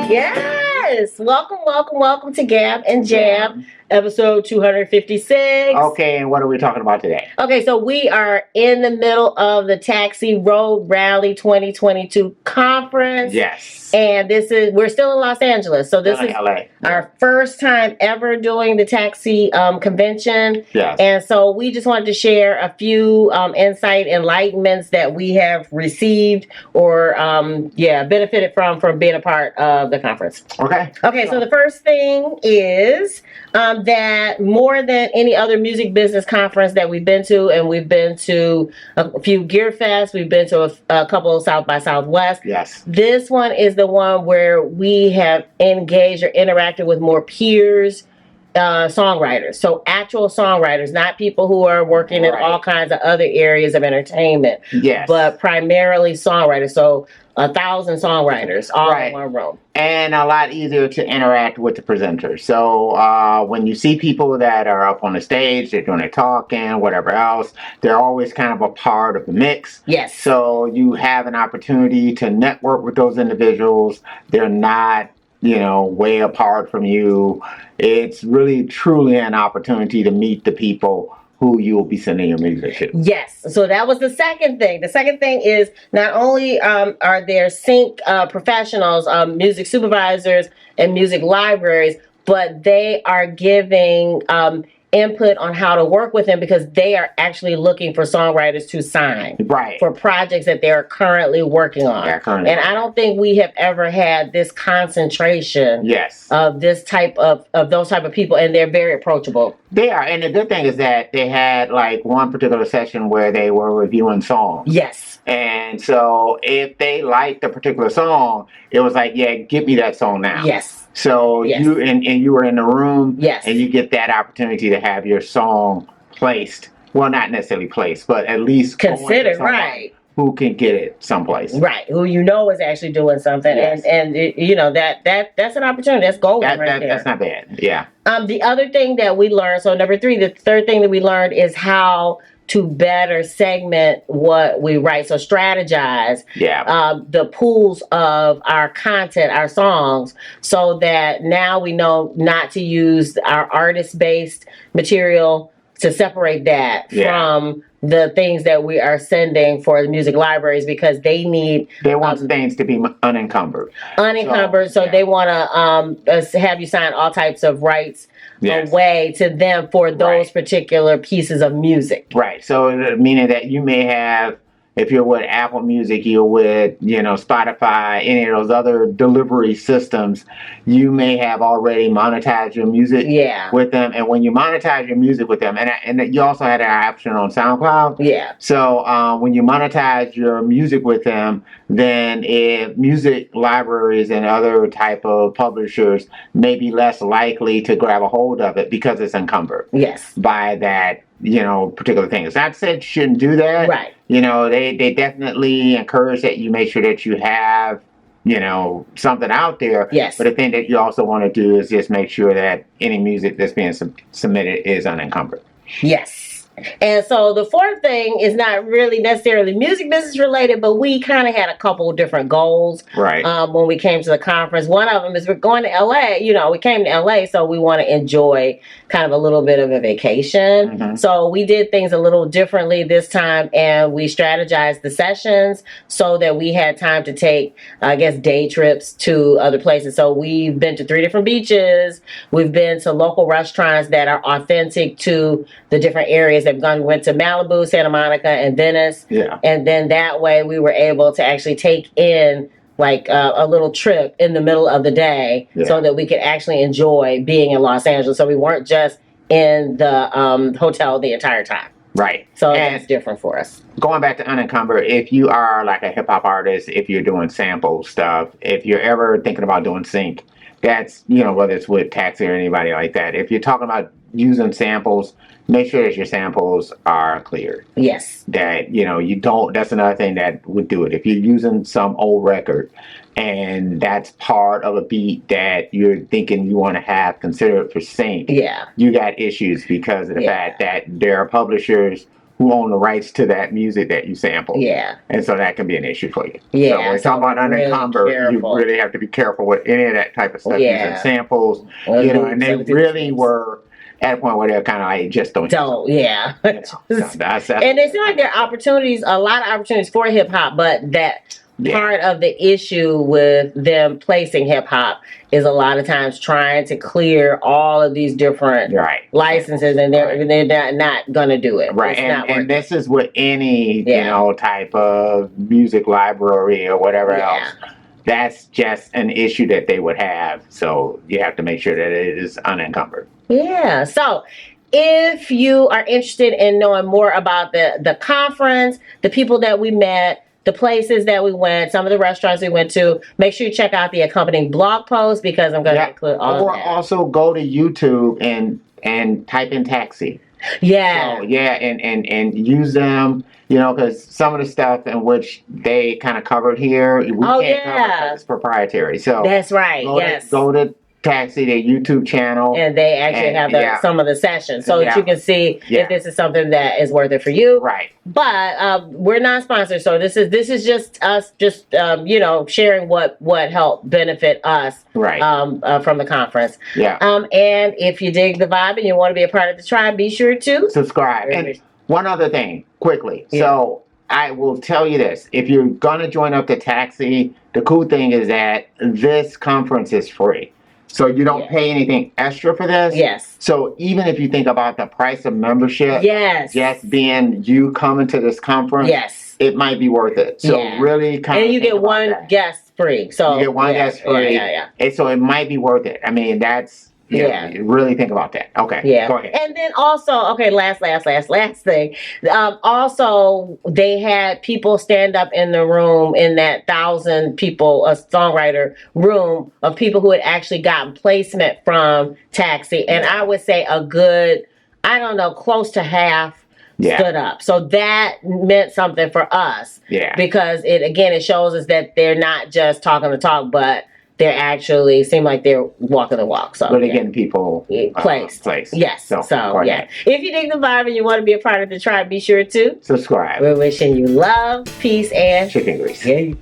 Yes! Welcome to Gab and Jam, episode 256. Okay, and what are we talking about today? Okay, so we are in the middle of the Taxi Road Rally 2022 conference. Yes. And we're still in Los Angeles, so this is LA. our first time ever doing the taxi convention. Yes. And so we just wanted to share a few insight, enlightenments that we have received or benefited from being a part of the conference. Okay. Okay, so the first thing is that more than any other music business conference that we've been to, and we've been to a few Gear Fest, we've been to a couple of South by Southwest. Yes. This one is the one where we have engaged or interacted with more peers, songwriters. So actual songwriters, not people who are working in all kinds of other areas of entertainment. Yes. But primarily songwriters. So 1,000 songwriters all in one room. And a lot easier to interact with the presenters. So when you see people that are up on the stage, they're doing their talking, whatever else, they're always kind of a part of the mix. Yes. So you have an opportunity to network with those individuals. They're not, way apart from you. It's really, truly an opportunity to meet the people who you will be sending your music to. Yes. So that was the second thing. The second thing is not only are there sync professionals, music supervisors and music libraries, but they are giving input on how to work with them because they are actually looking for songwriters to sign for projects that they're currently working on. And I don't think we have ever had this concentration of this type of those type of people, and they're very approachable. They are, and the good thing is that they had like one particular session where they were reviewing songs. Yes. And so if they liked a particular song, it was like, yeah, give me that song now. Yes. So you were in the room, and you get that opportunity to have your song placed. Well, not necessarily placed, but at least considered, who can get it someplace. Right. Who is actually doing something. Yes. And that's an opportunity. That's golden right there. That's not bad. Yeah. The other thing that we learned, so number 3, the third thing that we learned is how to better segment what we write. So strategize the pools of our content, our songs, so that now we know not to use our artist-based material, to separate that from the things that we are sending for the music libraries, because they want things to be unencumbered. So they want to have you sign all types of rights away to them for those particular pieces of music. Right. So meaning that you may have, if you're with Apple Music, you're with, Spotify, any of those other delivery systems, you may have already monetized your music with them. And when you monetize your music with them, and you also had an option on SoundCloud. Yeah. So when you monetize your music with them, then if music libraries and other type of publishers may be less likely to grab a hold of it because it's encumbered by that particular thing. It's not said you shouldn't do that. Right. They definitely encourage that you make sure that you have, something out there. Yes. But the thing that you also want to do is just make sure that any music that's being submitted is unencumbered. Yes. And so the fourth thing is not really necessarily music business related, but we kind of had a couple of different goals when we came to the conference. One of them is we're going to LA. We came to LA, so we want to enjoy kind of a little bit of a vacation. Mm-hmm. So we did things a little differently this time, and we strategized the sessions so that we had time to take, day trips to other places. So we've been to 3 different beaches. We've been to local restaurants that are authentic to the different areas. Went to Malibu, Santa Monica, and Venice. Yeah. And then that way we were able to actually take in a little trip in the middle of the day so that we could actually enjoy being in Los Angeles. So we weren't just in the hotel the entire time. Right. So that's different for us. Going back to unencumbered, if you are like a hip hop artist, if you're doing sample stuff, if you're ever thinking about doing sync, that's, whether it's with Taxi or anybody like that, if you're talking about using samples, make sure that your samples are clear. Yes. That, you don't, that's another thing that would do it. If you're using some old record and that's part of a beat that you're thinking you want to have considered for sync, you got issues because of the fact that there are publishers who own the rights to that music that you sample. Yeah. And so that can be an issue for you. Yeah. So when we're talking about really unencumbered, careful. you really have to be careful with any of that type of stuff, Yeah. using samples, Well, you know, and they everything really seems- were at a point where they're kind of like, just don't. yeah. You know, so that's And it seems like there are opportunities, a lot of opportunities for hip hop, but that part of the issue with them placing hip hop is a lot of times trying to clear all of these different licenses, and they're not gonna do it. Right, It's not and this is with any you know type of music library or whatever else. That's just an issue that they would have. So you have to make sure that it is unencumbered. Yeah. So if you are interested in knowing more about the conference, the people that we met, the places that we went, some of the restaurants we went to, make sure you check out the accompanying blog post, because I'm going to include all of that. Or also go to YouTube and type in taxi. Yeah. So, and use them, you know, because some of the stuff in which they kind of covered here, we can't cover because it's proprietary. So that's right. Go to Taxi, their YouTube channel, and they actually have some of the sessions, so that you can see if this is something that is worth it for you. Right. But we're not sponsored, so this is just us, you know, sharing what helped benefit us, right, from the conference. Yeah. And if you dig the vibe and you want to be a part of the tribe, be sure to subscribe. And one other thing, quickly. Yeah. So I will tell you this: if you're gonna join up to Taxi, the cool thing is that this conference is free. So you don't pay anything extra for this. Yes. So even if you think about the price of membership, just being you coming to this conference, it might be worth it. So really kind of, and you get one guest free. So you get one guest free. And so it might be worth it. I mean, that's really think about that. Okay. Yeah. Go ahead. And then also, last thing. Also, they had people stand up in the room, in that 1,000 people, a songwriter room of people who had actually gotten placement from Taxi. And I would say a good, I don't know, close to half stood up. So that meant something for us. Yeah. Because it shows us that they're not just talking the talk, but they're actually seem like they're walking the walk. So really getting people placed. Yes. So if you dig the vibe and you want to be a part of the tribe, be sure to subscribe. We're wishing you love, peace, and chicken grease. Yeah.